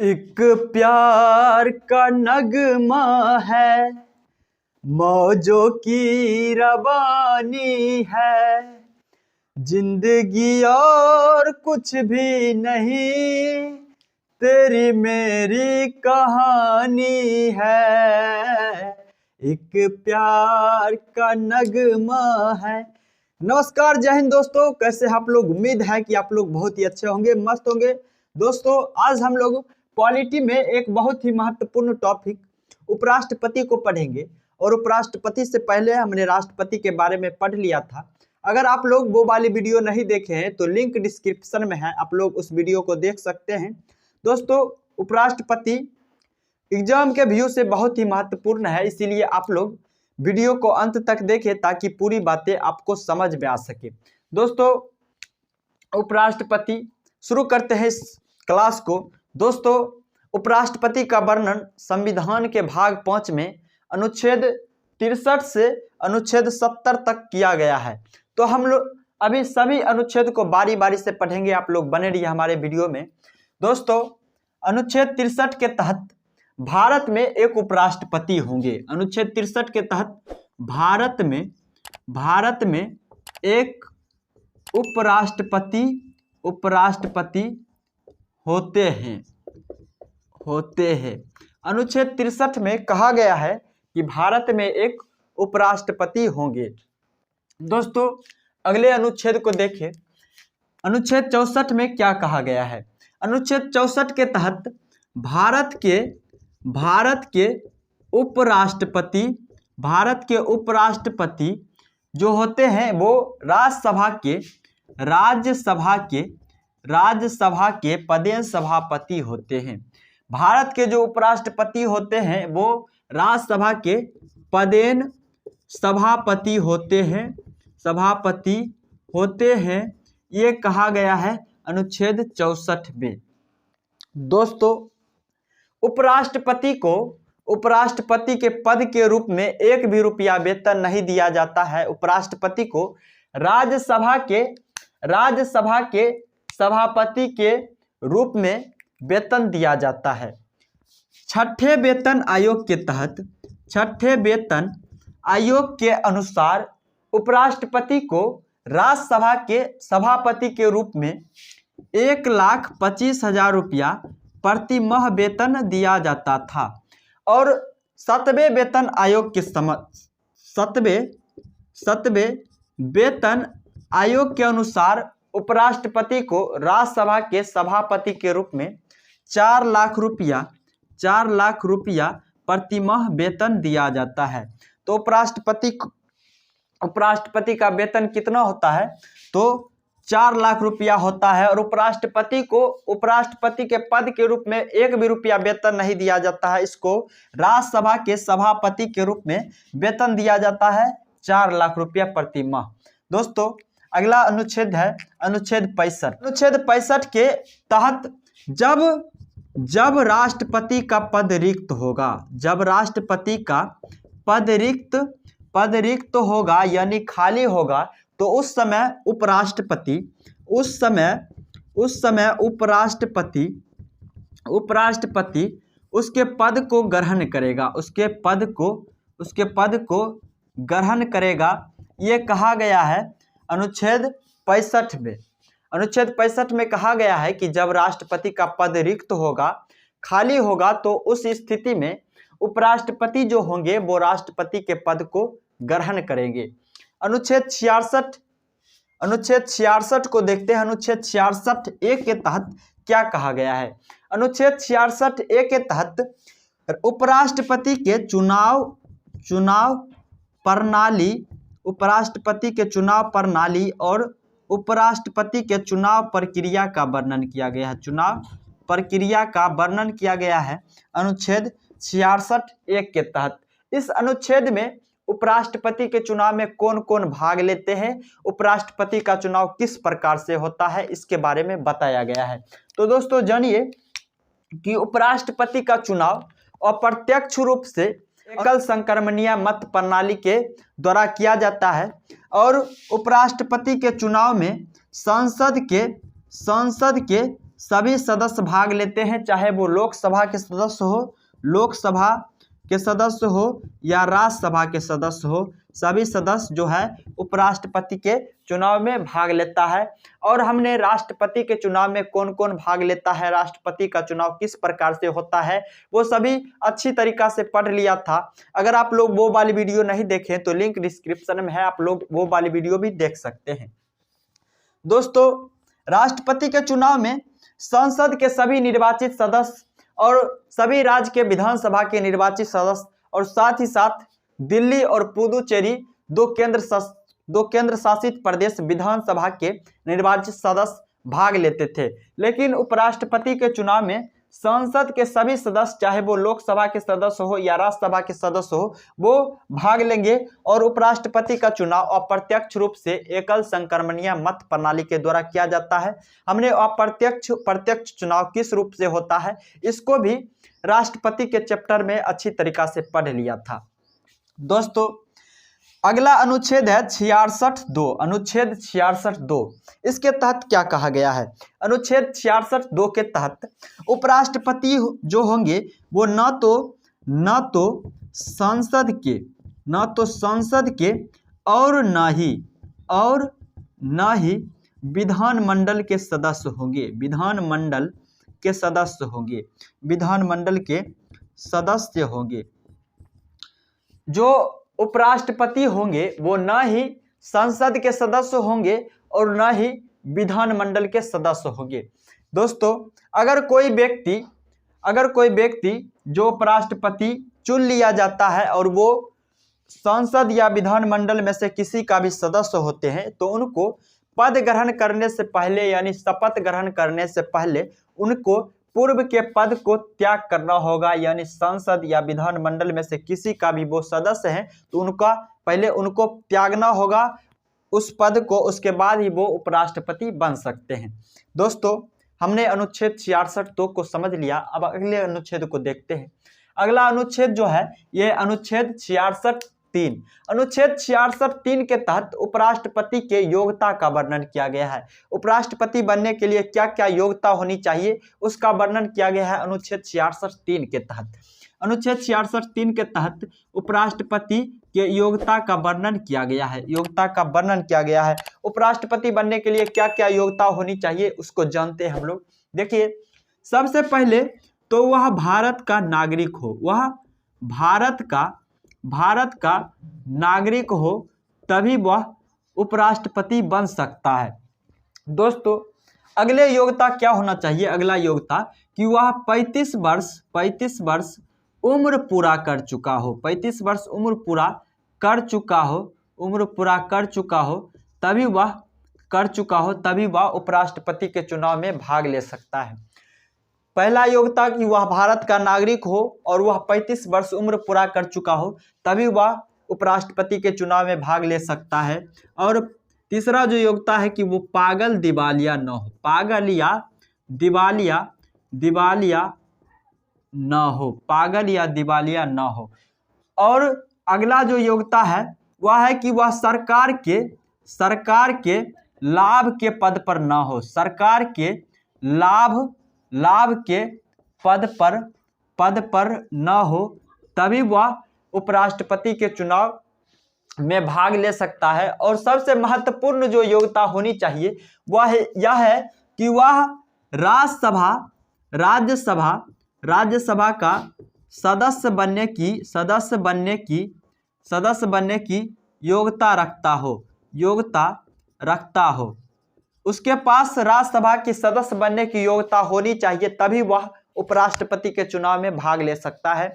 एक प्यार का नगमा है, मौजों की रवानी है, जिंदगी और कुछ भी नहीं, तेरी मेरी कहानी है। एक प्यार का नगमा है। नमस्कार, जय हिंद दोस्तों, कैसे आप लोग? उम्मीद है कि आप लोग बहुत ही अच्छे होंगे, मस्त होंगे। दोस्तों, आज हम लोग पॉलिटी में एक बहुत ही महत्वपूर्ण टॉपिक उपराष्ट्रपति को पढ़ेंगे। और उपराष्ट्रपति से पहले हमने राष्ट्रपति के बारे में पढ़ लिया था। अगर आप लोग वो वाली वीडियो नहीं देखे हैं तो लिंक डिस्क्रिप्शन में है, आप लोग उस वीडियो को देख सकते हैं। दोस्तों, उपराष्ट्रपति एग्जाम के व्यू से बहुत ही महत्वपूर्ण है, इसीलिए आप लोग वीडियो को अंत तक देखें ताकि पूरी बातें आपको समझ में आ सके। दोस्तों, उपराष्ट्रपति शुरू करते हैं इस क्लास को। दोस्तों, उपराष्ट्रपति का वर्णन संविधान के भाग 5 में अनुच्छेद 63 से अनुच्छेद 70 तक किया गया है। तो हम लोग अभी सभी अनुच्छेद को बारी बारी से पढ़ेंगे, आप लोग बने रहिए हमारे वीडियो में। दोस्तों, अनुच्छेद 63 के तहत भारत में एक उपराष्ट्रपति होंगे। अनुच्छेद 63 के तहत भारत में एक उपराष्ट्रपति होते हैं। अनुच्छेद 63 में कहा गया है कि भारत में एक उपराष्ट्रपति होंगे। दोस्तों, अगले अनुच्छेद को देखें। अनुच्छेद 64 में क्या कहा गया है? अनुच्छेद 64 के तहत भारत के उपराष्ट्रपति जो होते हैं वो राज्यसभा के पदेन सभापति होते हैं। भारत के जो उपराष्ट्रपति होते हैं वो राज्यसभा के पदेन सभापति होते हैं। ये कहा गया है अनुच्छेद 64 में। दोस्तों, उपराष्ट्रपति के पद के रूप में 1 भी रुपया वेतन नहीं दिया जाता है। उपराष्ट्रपति को राज्यसभा के सभापति के रूप में वेतन दिया जाता है। छठे वेतन आयोग के अनुसार उपराष्ट्रपति को राज्यसभा के सभापति के रूप में 1,25,000 रुपया प्रति माह वेतन दिया जाता था। और 7वें वेतन आयोग के अनुसार उपराष्ट्रपति को राज्यसभा के सभापति के रूप में 4 लाख रुपया प्रति माह वेतन दिया जाता है। तो उपराष्ट्रपति का वेतन कितना होता है? तो 4 लाख रुपया होता है। और उपराष्ट्रपति के पद के रूप में 1 भी रुपया वेतन नहीं दिया जाता है। इसको राज्यसभा के सभापति के रूप में वेतन दिया जाता है 4 लाख रुपया प्रति माह। दोस्तों, अगला अनुच्छेद है अनुच्छेद 65। अनुच्छेद 65 के तहत जब राष्ट्रपति का पद रिक्त होगा यानी खाली होगा, तो उस समय उपराष्ट्रपति उसके पद को ग्रहण करेगा। ये कहा गया है अनुच्छेद 65 में। अनुच्छेद 65 में कहा गया है कि जब राष्ट्रपति का पद रिक्त होगा, खाली होगा, तो उस स्थिति में उपराष्ट्रपति जो होंगे वो राष्ट्रपति के पद को ग्रहण करेंगे। अनुच्छेद 66 को देखते हैं। अनुच्छेद 66(a) के तहत क्या कहा गया है? अनुच्छेद 66(a) के तहत उपराष्ट्रपति के चुनाव प्रणाली और उपराष्ट्रपति के चुनाव प्रक्रिया का वर्णन किया गया है। चुनाव प्रक्रिया का वर्णन किया गया है अनुच्छेद 66(a) के तहत। इस अनुच्छेद में उपराष्ट्रपति के चुनाव में कौन कौन भाग लेते हैं, उपराष्ट्रपति का चुनाव किस प्रकार से होता है, इसके बारे में बताया गया है। तो दोस्तों, जानिए कि उपराष्ट्रपति का चुनाव अप्रत्यक्ष रूप से एकल संक्रमणीय मत प्रणाली के द्वारा किया जाता है। और उपराष्ट्रपति के चुनाव में संसद के सभी सदस्य भाग लेते हैं, चाहे वो लोकसभा के सदस्य हो या राज्यसभा के सदस्य हो। सभी सदस्य जो है उपराष्ट्रपति के चुनाव में भाग लेता है। और हमने राष्ट्रपति के चुनाव में कौन कौन भाग लेता है, राष्ट्रपति का चुनाव किस प्रकार से होता है, वो सभी अच्छी तरीका से पढ़ लिया था। अगर आप लोग वो वाली वीडियो नहीं देखें तो लिंक डिस्क्रिप्शन में है, आप लोग वो वाली वीडियो भी देख सकते हैं। दोस्तों, राष्ट्रपति के चुनाव में संसद के सभी निर्वाचित सदस्य और सभी राज्य के विधानसभा के निर्वाचित सदस्य और साथ ही साथ दिल्ली और पुदुचेरी दो केंद्र शासित प्रदेश विधानसभा के निर्वाचित सदस्य भाग लेते थे। लेकिन उपराष्ट्रपति के चुनाव में संसद के सभी सदस्य, चाहे वो लोकसभा के सदस्य हो या राज्यसभा के सदस्य हो, वो भाग लेंगे। और उपराष्ट्रपति का चुनाव अप्रत्यक्ष रूप से एकल संक्रमणीय मत प्रणाली के द्वारा किया जाता है। हमने प्रत्यक्ष चुनाव किस रूप से होता है इसको भी राष्ट्रपति के चैप्टर में अच्छी तरीका से पढ़ लिया था। दोस्तों, अगला अनुच्छेद है 66(2). अनुच्छेद 66(2) इसके तहत क्या कहा गया है? अनुच्छेद 66(2) के तहत उपराष्ट्रपति जो होंगे वो न तो संसद के और न ही विधानमंडल के सदस्य होंगे। विधानमंडल के सदस्य होंगे। जो उपराष्ट्रपति होंगे वो न ही संसद के सदस्य होंगे और न ही विधानमंडल के सदस्य होंगे। दोस्तों, अगर कोई व्यक्ति जो उपराष्ट्रपति चुन लिया जाता है और वो संसद या विधानमंडल में से किसी का भी सदस्य होते हैं तो उनको पद ग्रहण करने से पहले यानी शपथ ग्रहण करने से पहले उनको पूर्व के पद को त्याग करना होगा। यानी संसद या विधानमंडल में से किसी का भी वो सदस्य हैं तो पहले उनको त्यागना होगा उस पद को, उसके बाद ही वो उपराष्ट्रपति बन सकते हैं। दोस्तों, हमने अनुच्छेद 66(2) को समझ लिया। अब अगले अनुच्छेद को देखते हैं। अगला अनुच्छेद जो है ये अनुच्छेद 66(3). अनुच्छेद 66(3) के तहत उपराष्ट्रपति के योग्यता का वर्णन किया गया है। उपराष्ट्रपति बनने के लिए क्या क्या योग्यता होनी चाहिए उसका वर्णन किया गया है अनुच्छेद 66(3) के तहत। अनुच्छेद 66(3) के तहत उपराष्ट्रपति के योग्यता का वर्णन किया गया है। उपराष्ट्रपति बनने के लिए क्या क्या योग्यता होनी चाहिए उसको जानते हैं हम लोग। देखिए, सबसे पहले तो वह भारत का नागरिक हो, भारत का नागरिक हो तभी वह उपराष्ट्रपति बन सकता है। दोस्तों, अगले योग्यता क्या होना चाहिए? अगला योग्यता कि वह 35 वर्ष उम्र पूरा कर चुका हो। 35 वर्ष उम्र पूरा कर चुका हो तभी वह उपराष्ट्रपति के चुनाव में भाग ले सकता है। पहला योग्यता कि वह भारत का नागरिक हो और वह 35 वर्ष उम्र पूरा कर चुका हो तभी वह उपराष्ट्रपति के चुनाव में भाग ले सकता है। और तीसरा जो योग्यता है कि वो पागल दिवालिया न हो, पागल या दिवालिया न हो। और अगला जो योग्यता है वह है कि वह सरकार के लाभ के पद पर न हो, सरकार के लाभ के पद पर न हो तभी वह उपराष्ट्रपति के चुनाव में भाग ले सकता है। और सबसे महत्वपूर्ण जो योग्यता होनी चाहिए वह यह है कि वह राज्यसभा का सदस्य बनने की योग्यता रखता हो। उसके पास राज्यसभा की सदस्य बनने की योग्यता होनी चाहिए तभी वह उपराष्ट्रपति के चुनाव में भाग ले सकता है।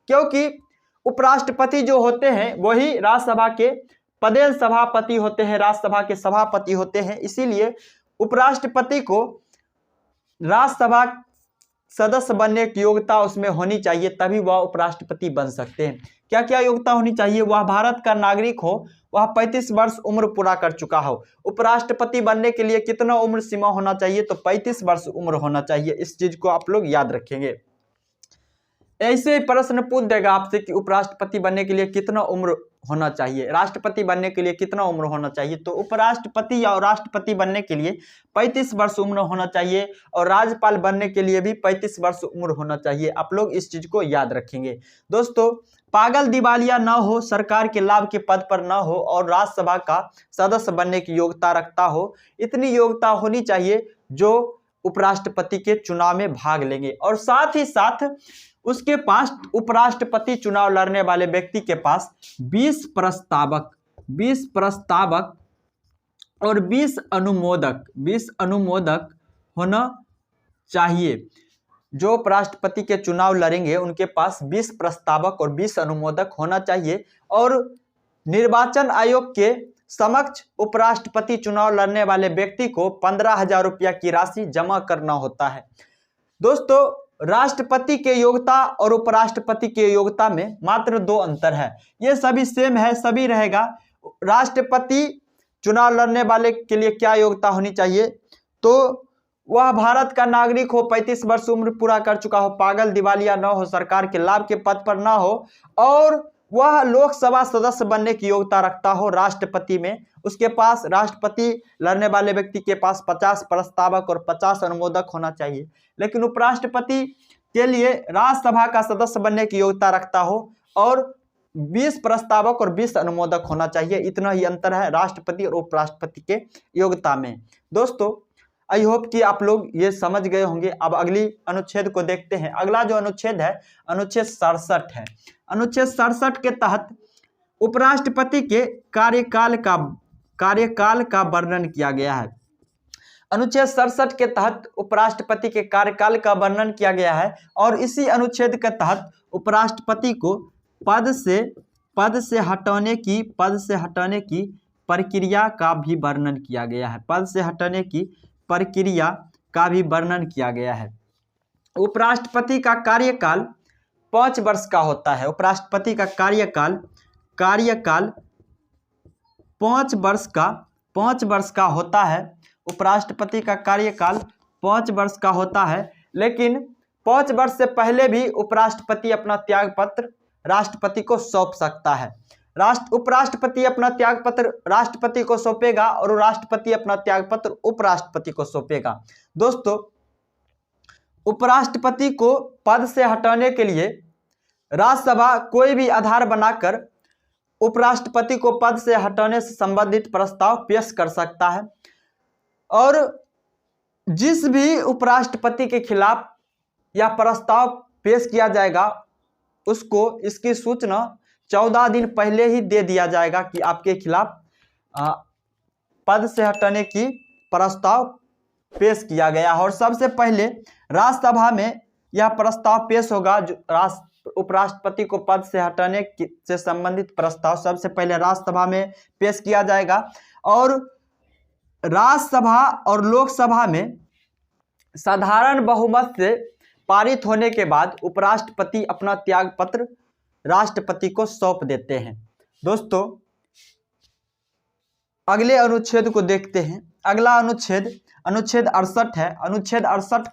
क्योंकि उपराष्ट्रपति जो होते हैं वही राज्यसभा के पदेन सभापति होते हैं, राज्यसभा के सभापति होते हैं। इसीलिए उपराष्ट्रपति को राज्यसभा सदस्य बनने की योग्यता उसमें होनी चाहिए तभी वह उपराष्ट्रपति बन सकते हैं। क्या क्या योग्यता होनी चाहिए? वह भारत का नागरिक हो, वह 35 वर्ष उम्र पूरा कर चुका हो। उपराष्ट्रपति बनने के लिए कितना उम्र सीमा होना चाहिए? तो 35 वर्ष उम्र होना चाहिए। इस चीज को आप लोग याद रखेंगे। ऐसे प्रश्न पूछ देगा आपसे कि उपराष्ट्रपति बनने के लिए कितना उम्र होना चाहिए? राष्ट्रपति बनने के लिए कितना उम्र होना चाहिए? तो उपराष्ट्रपति या राष्ट्रपति बनने के लिए 35 वर्ष उम्र होना चाहिए और राज्यपाल बनने के लिए भी 35 वर्ष उम्र होना चाहिए। आप लोग इस चीज को याद रखेंगे। दोस्तों, पागल दिवालिया न हो, सरकार के लाभ के पद पर न हो और राज्यसभा का सदस्य बनने की योग्यता रखता हो, इतनी योग्यता होनी चाहिए जो उपराष्ट्रपति के चुनाव में भाग लेंगे। और साथ ही साथ उसके पास, उपराष्ट्रपति चुनाव लड़ने वाले व्यक्ति के पास 20 प्रस्तावक और 20 अनुमोदक होना चाहिए। जो उपराष्ट्रपति के चुनाव लड़ेंगे उनके पास 20 प्रस्तावक और 20 अनुमोदक होना चाहिए और निर्वाचन आयोग के समक्ष उपराष्ट्रपति चुनाव लड़ने वाले व्यक्ति को 15,000 रुपया की राशि जमा करना होता है। दोस्तों, राष्ट्रपति के योग्यता और उपराष्ट्रपति के योग्यता में मात्र 2 अंतर है। ये सभी सेम है, सभी रहेगा। राष्ट्रपति चुनाव लड़ने वाले के लिए क्या योग्यता होनी चाहिए? तो वह भारत का नागरिक हो, 35 वर्ष उम्र पूरा कर चुका हो, पागल दिवालिया न हो, सरकार के लाभ के पद पर न हो और वह लोकसभा सदस्य बनने की योग्यता रखता हो राष्ट्रपति में। उसके पास, राष्ट्रपति लड़ने वाले व्यक्ति के पास 50 प्रस्तावक और 50 अनुमोदक होना चाहिए। लेकिन उपराष्ट्रपति के लिए राज्यसभा का सदस्य बनने की योग्यता रखता हो और 20 प्रस्तावक और 20 अनुमोदक होना चाहिए। इतना ही अंतर है राष्ट्रपति और उपराष्ट्रपति के योग्यता में। दोस्तों, आई होप कि आप लोग ये समझ गए होंगे। अब अगली अनुच्छेद को देखते हैं। अगला जो अनुच्छेद है, अनुच्छेद 67 है। अनुच्छेद 67 के तहत उपराष्ट्रपति के कार्यकाल का वर्णन किया गया है। अनुच्छेद 67 के तहत उपराष्ट्रपति के कार्यकाल का वर्णन किया गया है और इसी अनुच्छेद के तहत उपराष्ट्रपति को पद से हटाने की प्रक्रिया का भी वर्णन किया गया है। पद से हटाने की प्रक्रिया का भी वर्णन किया गया है। उपराष्ट्रपति का कार्यकाल 5 वर्ष का होता है। उपराष्ट्रपति का कार्यकाल 5 वर्ष का होता है। उपराष्ट्रपति का कार्यकाल 5 वर्ष का होता है, लेकिन 5 वर्ष से पहले भी उपराष्ट्रपति अपना त्यागपत्र राष्ट्रपति को सौंप सकता है। उपराष्ट्रपति अपना त्यागपत्र राष्ट्रपति को सौंपेगा और राष्ट्रपति अपना त्यागपत्र उपराष्ट्रपति को सौंपेगा। दोस्तों, उपराष्ट्रपति को पद से हटाने के लिए राज्यसभा कोई भी आधार बनाकर उपराष्ट्रपति को पद से हटाने से संबंधित प्रस्ताव पेश कर सकता है और जिस भी उपराष्ट्रपति के खिलाफ यह प्रस्ताव पेश किया जाएगा उसको इसकी सूचना 14 दिन पहले ही दे दिया जाएगा कि आपके खिलाफ पद से हटाने की प्रस्ताव पेश किया गया है। और सबसे पहले राज्यसभा में यह प्रस्ताव पेश होगा। जो उपराष्ट्रपति को पद से हटाने से संबंधित प्रस्ताव सबसे पहले राज्यसभा में पेश किया जाएगा और राज्यसभा और लोकसभा में साधारण बहुमत से पारित होने के बाद उपराष्ट्रपति अपना त्यागपत्र राष्ट्रपति को सौंप देते हैं। दोस्तों, अगले अनुच्छेद को देखते हैं। अगला अनुच्छेद 68 है। अनुच्छेद 68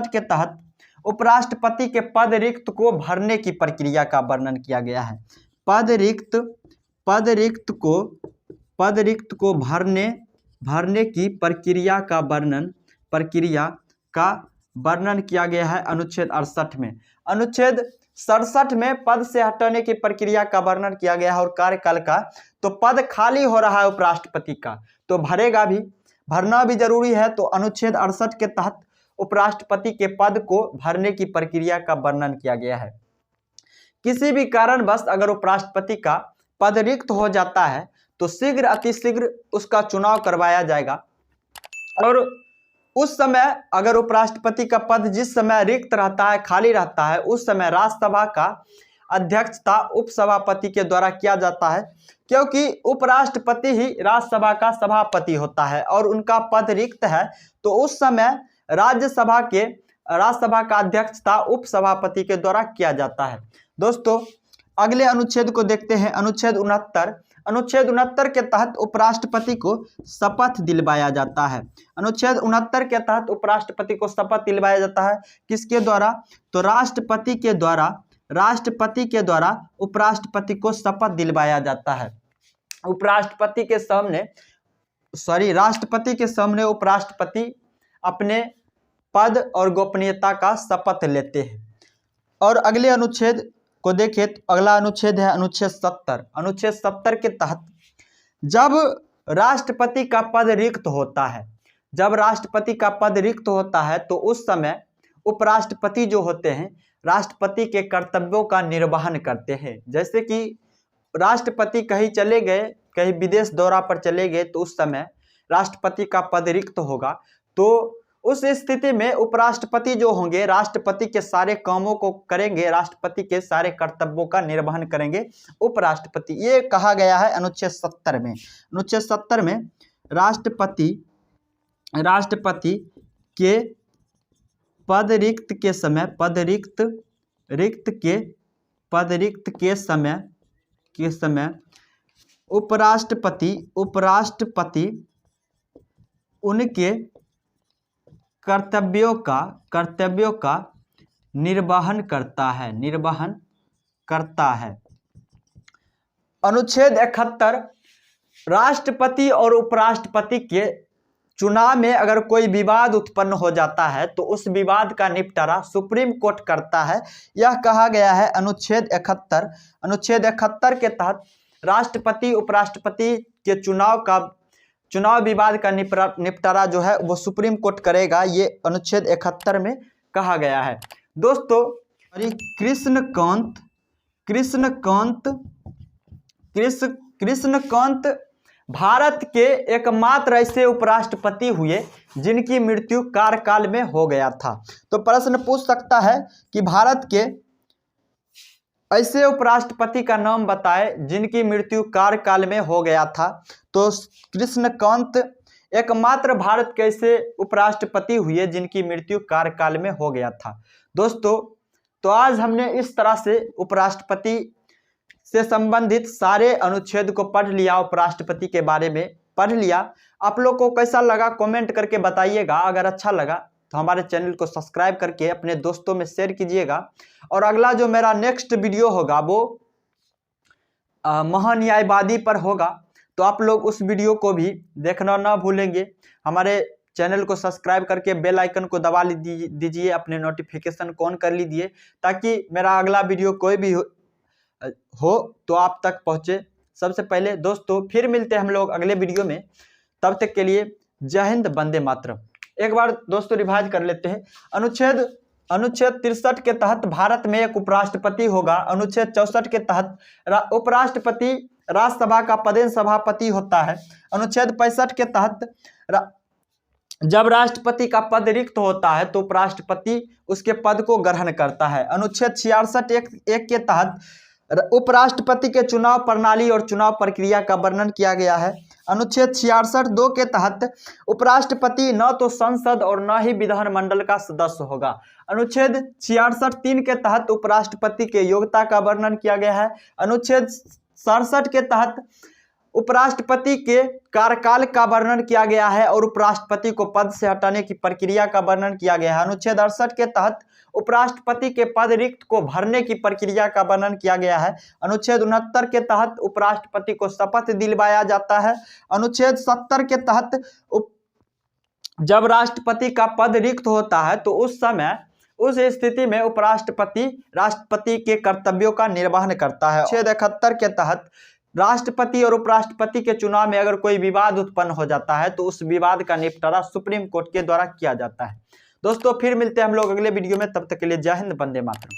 के तहत उपराष्ट्रपति के पद रिक्त को भरने की प्रक्रिया का वर्णन किया गया है। पद रिक्त को भरने की प्रक्रिया का वर्णन किया गया है अनुच्छेद 68 में। अनुच्छेद 67 में पद से हटाने की प्रक्रिया का वर्णन किया गया है और कार्यकाल का। तो पद खाली हो रहा है उपराष्ट्रपति का, तो भरना भी जरूरी है। तो अनुच्छेद 68 के तहत उपराष्ट्रपति के पद को भरने की प्रक्रिया का वर्णन किया गया है। किसी भी कारणवश अगर उपराष्ट्रपति का पद रिक्त हो जाता है तो शीघ्र अतिशीघ्र उसका चुनाव करवाया जाएगा और उस समय अगर उपराष्ट्रपति का पद जिस समय रिक्त रहता है, खाली रहता है, उस समय राज्यसभा का अध्यक्षता उपसभापति के द्वारा किया जाता है, क्योंकि उपराष्ट्रपति ही राज्यसभा का सभापति होता है और उनका पद रिक्त है। तो उस समय राज्यसभा का अध्यक्षता उपसभापति के द्वारा किया जाता है। दोस्तों, अगले अनुच्छेद को देखते हैं। अनुच्छेद 69 के तहत उपराष्ट्रपति को शपथ दिलवाया जाता है। अनुच्छेद 69 के तहत उपराष्ट्रपति को शपथ दिलवाया जाता है। किसके द्वारा? तो राष्ट्रपति के द्वारा राष्ट्रपति के द्वारा उपराष्ट्रपति को शपथ दिलवाया जाता है। राष्ट्रपति के सामने उपराष्ट्रपति अपने पद और गोपनीयता का शपथ लेते हैं। और अगले अनुच्छेद को देखें तो अगला अनुच्छेद है अनुच्छेद 70। अनुच्छेद 70 के तहत जब राष्ट्रपति का पद रिक्त होता है तो उस समय उपराष्ट्रपति जो होते हैं राष्ट्रपति के कर्तव्यों का निर्वहन करते हैं। जैसे कि राष्ट्रपति कहीं चले गए, कहीं विदेश दौरा पर चले गए, तो उस समय राष्ट्रपति का पद रिक्त होगा, तो उस स्थिति में उपराष्ट्रपति जो होंगे राष्ट्रपति के सारे कामों को करेंगे, राष्ट्रपति के सारे कर्तव्यों का निर्वहन करेंगे उपराष्ट्रपति। ये कहा गया है अनुच्छेद 70 में। अनुच्छेद 70 में राष्ट्रपति के पद रिक्त के समय उपराष्ट्रपति उनके कर्तव्यों का निर्वहन करता है। अनुच्छेद 71 राष्ट्रपति और उपराष्ट्रपति के चुनाव में अगर कोई विवाद उत्पन्न हो जाता है तो उस विवाद का निपटारा सुप्रीम कोर्ट करता है। यह कहा गया है अनुच्छेद 71। अनुच्छेद 71 के तहत राष्ट्रपति उपराष्ट्रपति के चुनाव विवाद का निपटारा जो है वो सुप्रीम कोर्ट करेगा। ये अनुच्छेद 71 में कहा गया है। दोस्तों कृष्णकांत भारत के एकमात्र ऐसे उपराष्ट्रपति हुए जिनकी मृत्यु कार्यकाल में हो गया था। तो प्रश्न पूछ सकता है कि भारत के ऐसे उपराष्ट्रपति का नाम बताए जिनकी मृत्यु कार्यकाल में हो गया था। तो कृष्णकांत एकमात्र भारत के ऐसे उपराष्ट्रपति हुए जिनकी मृत्यु कार्यकाल में हो गया था। दोस्तों तो आज हमने इस तरह से उपराष्ट्रपति से संबंधित सारे अनुच्छेद को पढ़ लिया, उपराष्ट्रपति के बारे में पढ़ लिया। आप लोग को कैसा लगा कमेंट करके बताइएगा। अगर अच्छा लगा तो हमारे चैनल को सब्सक्राइब करके अपने दोस्तों में शेयर कीजिएगा। और अगला जो मेरा नेक्स्ट वीडियो होगा वो महान्यायवादी पर होगा, तो आप लोग उस वीडियो को भी देखना ना भूलेंगे। हमारे चैनल को सब्सक्राइब करके बेल आइकन को दबा दीजिए, अपने नोटिफिकेशन को ऑन कर लीजिए ताकि मेरा अगला वीडियो कोई भी हो तो आप तक पहुंचे सबसे पहले। दोस्तों फिर मिलते हैं हम लोग अगले वीडियो में, तब तक के लिए जय हिंद, वंदे मातरम। एक बार दोस्तों रिवाइज कर लेते हैं। अनुच्छेद 63 के तहत भारत में एक उपराष्ट्रपति होगा। अनुच्छेद 64 के तहत उपराष्ट्रपति राज्यसभा का पदेन सभापति होता है। अनुच्छेद 65 के तहत जब राष्ट्रपति का पद रिक्त होता है तो उपराष्ट्रपति उसके पद को ग्रहण करता है। अनुच्छेद 66 एक के तहत उपराष्ट्रपति के चुनाव प्रणाली और चुनाव प्रक्रिया का वर्णन किया गया है। अनुच्छेद 66(2) के तहत उपराष्ट्रपति न तो संसद और न ही विधानमंडल का सदस्य होगा। अनुच्छेद 66(3) के तहत उपराष्ट्रपति के योग्यता का वर्णन किया गया है। अनुच्छेद 67 के तहत उपराष्ट्रपति के कार्यकाल का वर्णन किया गया है और उपराष्ट्रपति को पद से हटाने की प्रक्रिया का वर्णन किया गया है। अनुच्छेद 68 के तहत उपराष्ट्रपति के पद रिक्त को भरने की प्रक्रिया का वर्णन किया गया है। अनुच्छेद 69 के तहत उपराष्ट्रपति को शपथ दिलवाया जाता है। अनुच्छेद 70 के तहत जब राष्ट्रपति का पद रिक्त होता है तो उस समय उस स्थिति में उपराष्ट्रपति राष्ट्रपति के कर्तव्यों का निर्वहन करता है। अनुच्छेद 71 के तहत राष्ट्रपति और उपराष्ट्रपति के चुनाव में अगर कोई विवाद उत्पन्न हो जाता है तो उस विवाद का निपटारा सुप्रीम कोर्ट के द्वारा किया जाता है। दोस्तों फिर मिलते हैं हम लोग अगले वीडियो में, तब तक के लिए जय हिंद, वंदे मातरम।